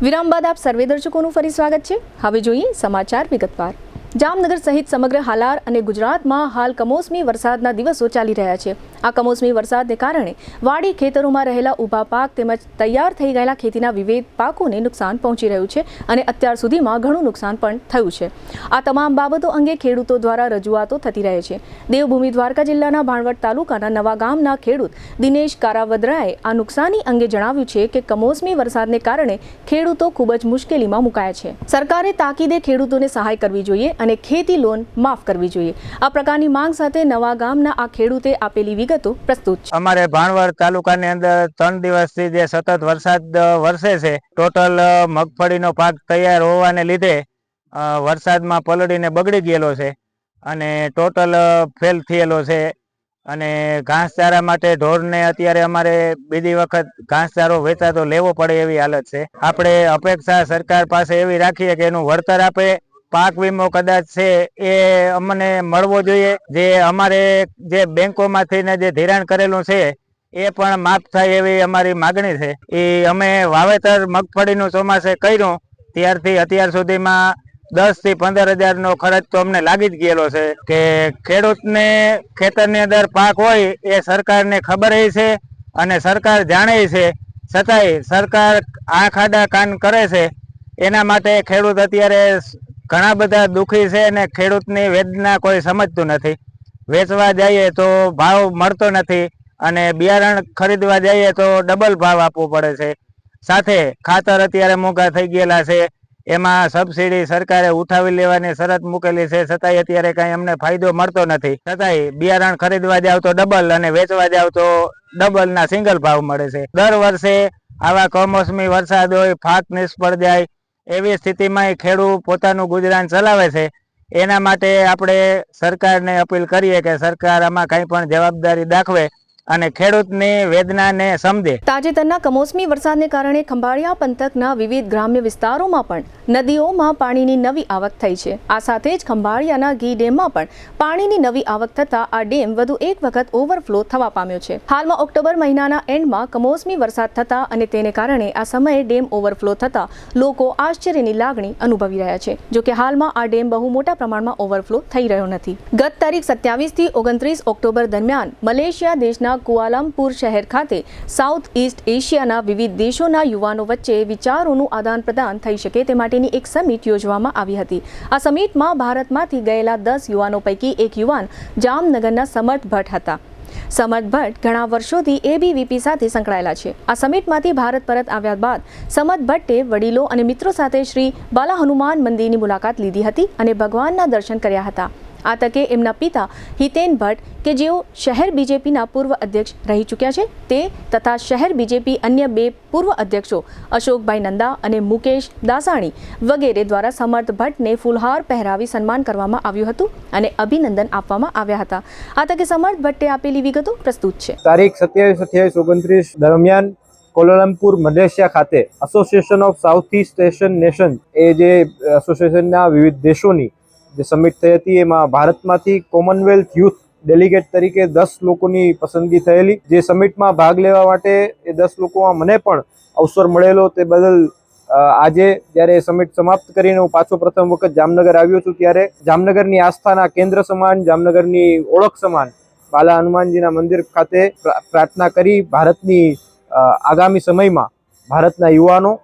વિરામ બાદ આપ સર્વે દર્શકોનું ફરી સ્વાગત છે. હવે જોઈએ સમાચાર વિગતવાર. જામનગર સહિત સમગ્ર હાલાર અને ગુજરાતમાં હાલ કમોસમી વરસાદના દિવસો ચાલી રહ્યા છે. આ કમોસમી વરસાદને કારણે વાડી ખેતરોમાં રહેલા ઊભા પાક તેમજ તૈયાર થઈ ગયેલા ખેતીના વિવિધ પાકોને નુકસાન પહોંચી રહ્યું છે અને અત્યાર સુધીમાં ઘણું નુકસાન પણ થયું છે. આ તમામ બાબતો અંગે ખેડૂતો દ્વારા રજૂઆતો થતી રહે છે. દેવભૂમિ દ્વારકા જિલ્લાના ભાણવડ તાલુકાના નવા ગામના ખેડૂત દિનેશ કારાવદરાએ આ નુકસાની અંગે જણાવ્યું છે કે કમોસમી વરસાદને કારણે ખેડૂતો ખૂબ જ મુશ્કેલીમાં મુકાયા છે. સરકારે તાકીદે ખેડૂતોને સહાય કરવી જોઈએ અને ખેતી લોન માફ કરવી જોઈએ. આ પ્રકારની માંગ સાથે નવા ગામના આ ખેડૂતે આપેલી વિગતો પ્રસ્તુત છે. અમારે ભાણવડ તાલુકાની અંદર 3 દિવસથી જે સતત વરસાદ વરસે છે, ટોટલ મગફળીનો પાક તૈયાર હોવાને લીધે વરસાદમાં પલળીને બગડી ગયેલો છે અને ટોટલ ફેલ થયેલો છે. અને ઘાસચારા માટે ઢોરને અત્યારે અમારે બીજી વખત ઘાસચારો વેચાતો લેવો પડે એવી હાલત છે. આપણે અપેક્ષા સરકાર પાસે એવી રાખીએ કે એનું વળતર આપે. પાક વીમો કદાચ છે એ અમને મળવો જોઈએ. જે અમારે જે બેંકોમાંથી ને જે ધિરાણ કરેલું છે એ પણ માફ થાય એવી અમારી માગણી છે. એ અમે વાવેતર મગફળીનું ચોમાસે કર્યું ત્યારથી અત્યાર સુધીમાં 10 થી 15 હજારનો ખર્ચ તો અમને લાગી જ ગયેલો છે. કે ખેડૂતને ખેતરની અંદર પાક હોય એ સરકારને ખબર છે અને સરકાર જાણે છે, છતાંય સરકાર આંખ આડા કાન કરે છે. એના માટે ખેડૂત અત્યારે ઘણા બધા દુઃખી છે અને ખેડૂતની વેદના કોઈ સમજતું નથી. વેચવા જઈએ તો ભાવ મળતો નથી અને બિયારણ ખરીદવા જઈએ તો ડબલ ભાવ આપવો પડે છે. સાથે ખાતર અત્યારે મોંઘા થઈ ગયેલા છે, એમાં સબસિડી સરકારે ઉઠાવી લેવાની શરત મૂકેલી છે, છતાંય અત્યારે કઈ અમને ફાયદો મળતો નથી. છતાંય બિયારણ ખરીદવા જાવ તો ડબલ અને વેચવા જાવ તો ડબલ ના સિંગલ ભાવ મળે છે. દર વર્ષે આવા કમોસમી વરસાદ હોય, પાક નિષ્ફળ જાય એવી સ્થિતિમાં ખેડૂત પોતાનું ગુજરાન ચલાવે છે. એના માટે આપણે સરકારને અપીલ કરીએ કે સરકાર આમાં કંઈ પણ જવાબદારી દાખવે અને ખેડૂતની વેદનાને સમજે. તાજેતરના કમોસમી વરસાદને કારણે ખંભાળિયા પંથકના વિવિધ ગ્રામ્ય વિસ્તારોમાં પણ નદીઓમાં પાણીની નવી આવક થઈ છે. આ સાથે જ ખંભાળિયાના ગી ડેમમાં પણ પાણીની નવી આવક થતાં આ ડેમ વધુ એક વખત ઓવરફ્લો થવા પામ્યો છે. હાલમાં ઓક્ટોબર મહિનાના એન્ડમાં કમોસમી વરસાદ થતા અને તેને કારણે આ સમયે ડેમ ઓવરફ્લો થતા લોકો આશ્ચર્યની લાગણી અનુભવી રહ્યા છે. જોકે હાલમાં આ ડેમ બહુ મોટા પ્રમાણમાં ઓવરફ્લો થઈ રહ્યો નથી. ગત તારીખ 27 થી 29 ઓક્ટોબર દરમિયાન મલેશિયા દેશના કુઆલાલંપુર શહેર ખાતે સાઉથ ઈસ્ટ એશિયાના વિવિધ દેશોના યુવાનો વચ્ચે વિચારોનું આદાન પ્રદાન થઈ શકે તે માટેની એક સમિટ યોજવામાં આવી હતી. આ સમિટમાં ભારતમાંથી ગયેલા 10 યુવાનો પૈકી એક યુવાન જામનગરના સમર્થ ભટ્ટ હતા. સમર્થ ભટ્ટ ઘણા વર્ષોથી એબીવીપી સાથે સંકળાયેલા છે. આ સમિટમાંથી ભારત પરત આવ્યા બાદ સમર્થ ભટ્ટે વડીલો અને મિત્રો સાથે શ્રી બાલા હનુમાન મંદિરની મુલાકાત લીધી હતી અને ભગવાનના દર્શન કર્યા હતા. આ તકે એમના પિતા હિતેન ભટ્ટ કે જેઓ શહેર બીજેપીના પૂર્વ અધ્યક્ષ રહી ચૂક્યા છે તે તથા શહેર બીજેપી અન્ય 2 પૂર્વ અધ્યક્ષો અશોકભાઈ નંદા અને મુકેશ દાસાણી વગેરે દ્વારા સમર્થ ભટ્ટને ફૂલહાર પહેરાવી સન્માન કરવામાં આવ્યું હતું અને અભિનંદન આપવામાં આવ્યા હતા. આ તકે સમર્થ ભટ્ટે આપેલી વિગતો પ્રસ્તુત છે. તારીખ 27-29 દરમિયાન કોલાલમપુર મલેશિયા ખાતે association of South East Asian nation એ જે એસોસિએશનના વિવિધ દેશોની જે સમિટ થઈ હતી એમાં ભારતમાંથી કોમનવેલ્થ યુથ ડેલિગેટ તરીકે 10 લોકોની પસંદગી થયેલી. જે સમિટમાં ભાગ લેવા માટે એ 10 લોકોમાં મને પણ અવસર મળેલો તે બદલ આજે જ્યારે સમિટ સમાપ્ત કરીને હું પાછો પ્રથમ વખત જામનગર આવ્યો છું ત્યારે જામનગરની આસ્થાના કેન્દ્ર સમાન, જામનગરની ઓળખ સમાન બાલા હનુમાનજીના મંદિર ખાતે પ્રાર્થના કરી ભારતની આગામી સમયમાં ભારતના યુવાનો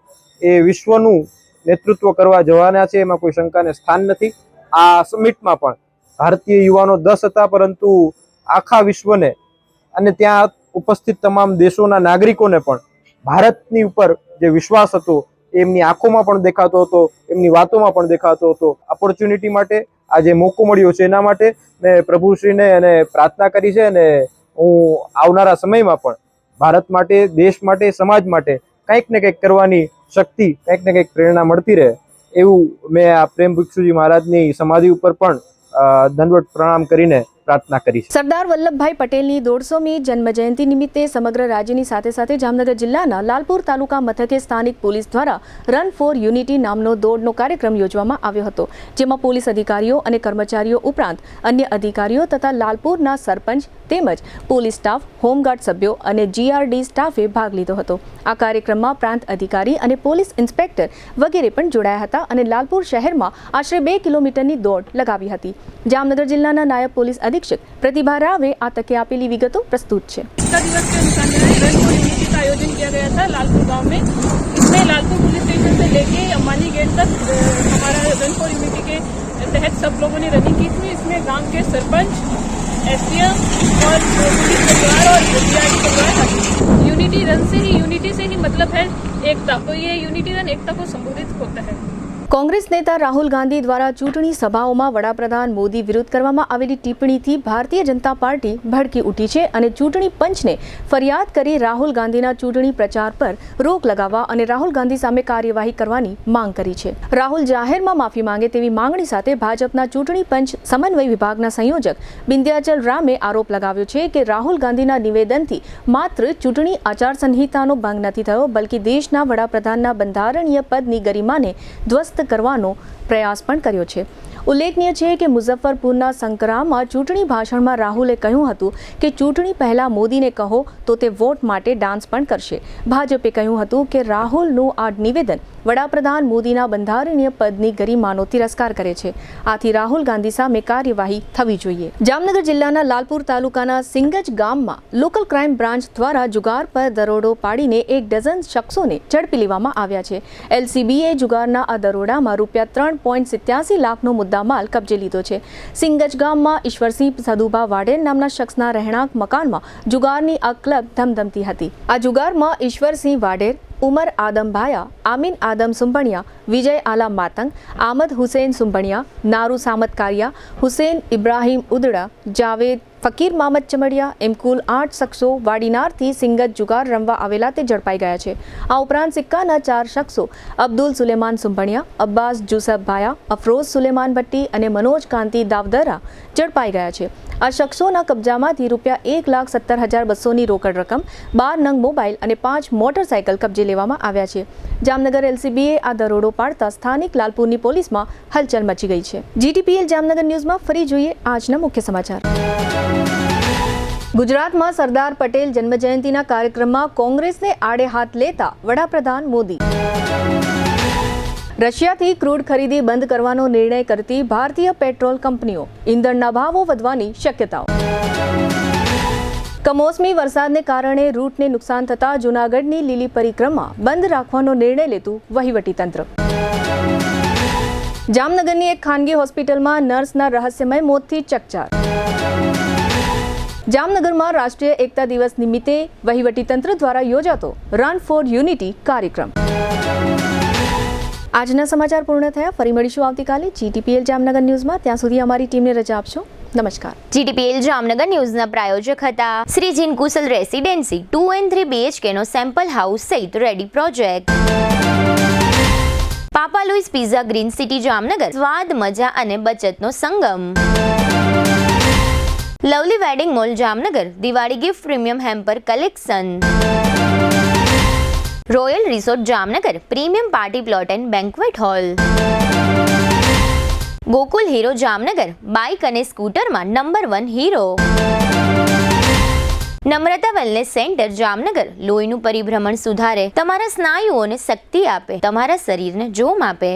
એ વિશ્વનું નેતૃત્વ કરવા જવાના છે, એમાં કોઈ શંકાને સ્થાન નથી. આ સમિટમાં પણ ભારતીય યુવાનો 10 હતા, પરંતુ આખા વિશ્વને અને ત્યાં ઉપસ્થિત તમામ દેશોના નાગરિકોને પણ ભારતની ઉપર જે વિશ્વાસ હતો એમની આંખોમાં પણ દેખાતો હતો, એમની વાતોમાં પણ દેખાતો હતો. ઓપોર્ચ્યુનિટી માટે આ જે મોકો મળ્યો છે એના માટે મેં પ્રભુશ્રીને અને પ્રાર્થના કરી છે અને હું આવનારા સમયમાં પણ ભારત માટે, દેશ માટે, સમાજ માટે કંઈક ને કંઈક કરવાની શક્તિ, કંઈક ને કંઈક પ્રેરણા મળતી રહે એવું મેં આ પ્રેમ ભિક્ષુજી મહારાજની સમાધિ ઉપર પણ દંડવત પ્રણામ કરીને પ્રાર્થના કરી છે. સરદાર વલ્લભભાઈ પટેલની 150મી જન્મજયંતિ નિમિત્તે સમગ્ર રાજ્યની સાથે સાથે જામનગર જિલ્લાના લાલપુર તાલુકા મથકે સ્થાનિક પોલીસ દ્વારા રન ફોર યુનિટી નામનો દોડનો કાર્યક્રમ યોજવામાં આવ્યો હતો, જેમાં પોલીસ અધિકારીઓ અને કર્મચારીઓ ઉપરાંત અન્ય અધિકારીઓ તથા લાલપુરના સરપંચ તેમજ પોલીસ સ્ટાફ, હોમગાર્ડ સભ્યો અને જીઆરડી સ્ટાફે ભાગ લીધો હતો. આ કાર્યક્રમમાં પ્રાંત અધિકારી અને પોલીસ ઇન્સ્પેક્ટર વગેરે પણ જોડાયા હતા અને લાલપુર શહેરમાં આશરે 2 કિલોમીટરની દોડ લગાવી હતી. જામનગર જિલ્લાના નાયબ પોલીસ अधीक्षक प्रतिभा रावे आ तके आपेली विगतो प्रस्तुत है. दिवस के रन फॉर यूनिटी का आयोजन किया गया था लालपुर गांव में. इसमें लालपुर पुलिस स्टेशन से लेके अंबानी गेट तक हमारा रन फॉर यूनिटी के तहत सब लोगों ने रनिंग की थी. इसमें गांव के सरपंच, एसडीएम और पुलिस परिवार और जीआरडी परिवार. यूनिटी रन से ही मतलब है एकता. तो ये यूनिटी रन एकता को संबोधित होता है. કોંગ્રેસ નેતા રાહુલ ગાંધી દ્વારા ચૂંટણી સભાઓમાં વડાપ્રધાન મોદી વિરુદ્ધ કરવામાં આવેલી ટિપ્પણીથી ભારતીય જનતા પાર્ટી ભડકી ઉઠી છે અને ચૂંટણી પંચને ફરિયાદ કરી રાહુલ ગાંધીના ચૂંટણી પ્રચાર પર રોક લગાવવા અને રાહુલ ગાંધી સામે કાર્યવાહી કરવાની માંગ કરી છે. રાહુલ જાહેરમાં માફી માંગે તેવી માંગણી સાથે ભાજપના ચૂંટણી પંચ સમન્વય વિભાગના સંયોજક બિંદ્યાચલ રામે આરોપ લગાવ્યો છે કે રાહુલ ગાંધીના નિવેદનથી માત્ર ચૂંટણી આચારસંહિતાનો ભંગ નથી થયો, બલ્કि દેશના વડાપ્રધાનના બંધારણીય પદની ગરિમાને ધ્વસ્ત કરવાનો પ્રયાસ પણ કર્યો છે. ઉલ્લેખનીય છે કે મુઝફ્ફરપુરના સંકરામાં ચૂંટણી ભાષણમાં રાહુલે કહ્યું હતું કે ચૂંટણી પહેલા મોદીને કહો તો તે વોટ માટે ડાન્સ પણ કરશે. ભાજપે કહ્યું હતું કે રાહુલનું આ નિવેદન વડાપ્રધાન મોદીના બંધારણીય પદની ગરિમાનો તિરસ્કાર કરે છે. આથી રાહુલ ગાંધી સામે કાર્યવાહી થવી જોઈએ. જામનગર જિલ્લાના લાલપુર તાલુકાના સિંગજ ગામમાં લોકલ ક્રાઇમ બ્રાન્ચ દ્વારા જુગાર પર દરોડો પાડીને 1 ડઝન શખ્સોને ઝડપી લેવામાં આવ્યા છે. એલસીબીએ જુગારના આ દરોડામાં રૂપિયા 3.87 લાખનો મુદ્દામાલ કબજે લીધો છે. સિંગજ ગામમાં ઈશ્વરસિંહ સદુભા વાડેર નામના શખ્સના રહેણાંક મકાનમાં જુગારની આ ક્લબ ધમધમતી હતી. આ જુગારમાં ઈશ્વરસિંહ વાડેર, ઉમર આદમ ભાયા, આમીન આદમ સુંબણિયા, વિજય આલા માતંગ, આમદ હુસૈન સુંબણિયા, નારુ સામત કારિયા, હુસૈન ઇબ્રાહીમ ઉદડા, જાવેદ ફકીર મામદ ચમડિયા એમ કુલ 8 શખ્સો વાડીનારથી સિંગજ જુગાર રમવા આવેલા તે ઝડપાઈ ગયા છે. આ ઉપરાંત સિક્કાના 4 શખ્સો અબ્દુલ સુલેમાન સુંબણિયા, અબ્બાસ જુસફ ભાયા, અફરોઝ સુલેમાન ભટ્ટી અને મનોજ કાંતિ દાવદરા ઝડપાઈ ગયા છે. આ શખ્સોના કબજામાંથી રૂપિયા 1,70,200ની રોકડ રકમ, 12 નંગ મોબાઈલ અને 5 મોટરસાયકલ કબજે લેવામાં આવ્યા છે. જામનગર એલસીબીએ આ દરોડો પાડતા સ્થાનિક લાલપુરની પોલીસમાં હલચલ મચી ગઈ છે. જીટીપીએલ જામનગર ન્યૂઝમાં ફરી જોઈએ આજના મુખ્ય સમાચાર. ગુજરાતમાં સરદાર પટેલ જન્મજયંતિના કાર્યક્રમમાં કોંગ્રેસને આડે હાથ લેતા વડાપ્રધાન મોદી. રશિયાથી ક્રૂડ ખરીદી બંધ કરવાનો નિર્ણય કરતી ભારતીય પેટ્રોલ કંપનીઓ, ઈંધણના ભાવો વધવાની શક્યતાઓ. કમોસમી વરસાદને કારણે રૂટને નુકસાન થતા જૂનાગઢની લીલી પરિક્રમા બંધ રાખવાનો નિર્ણય લેતું વહીવટીતંત્ર. જામનગરની એક ખાનગી હોસ્પિટલમાં નર્સના રહસ્યમય મોતથી ચકચાર. જામનગરમાં રાષ્ટ્રીય એકતા દિવસ નિમિત્તે વહીવટીતંત્ર દ્વારા યોજાતો રન ફોર યુનિટી કાર્યક્રમ. આજના સમાચાર પૂર્ણ થયા. ફરી મળીશું આવતીકાલે GTPL જામનગર ન્યૂઝમાં. ત્યાં સુધી અમારી ટીમને રજા આપશો. નમસ્કાર. GTPL જામનગર ન્યૂઝના પ્રાયોજક હતા Shri Jinkushal residency 2 and 3 BHK નો સેમ્પલ હાઉસ સહિત ready project. Papa Louis Pizza Green City Jamnagar, સ્વાદ, મજા અને બચતનો સંગમ. Lovely wedding Mall Jamnagar, Diwali gift premium hamper collection. Royal Resort Jamnagar, premium party plot and banquet hall. Gokul Hero Jamnagar, bike અને સ્કૂટરમાં number 1 Hero. Namrata wellness centre Jamnagar, લોહીનું પરિભ્રમણ સુધારે, તમારા સ્નાયુઓને શક્તિ આપે, તમારા શરીરને જોમ આપે.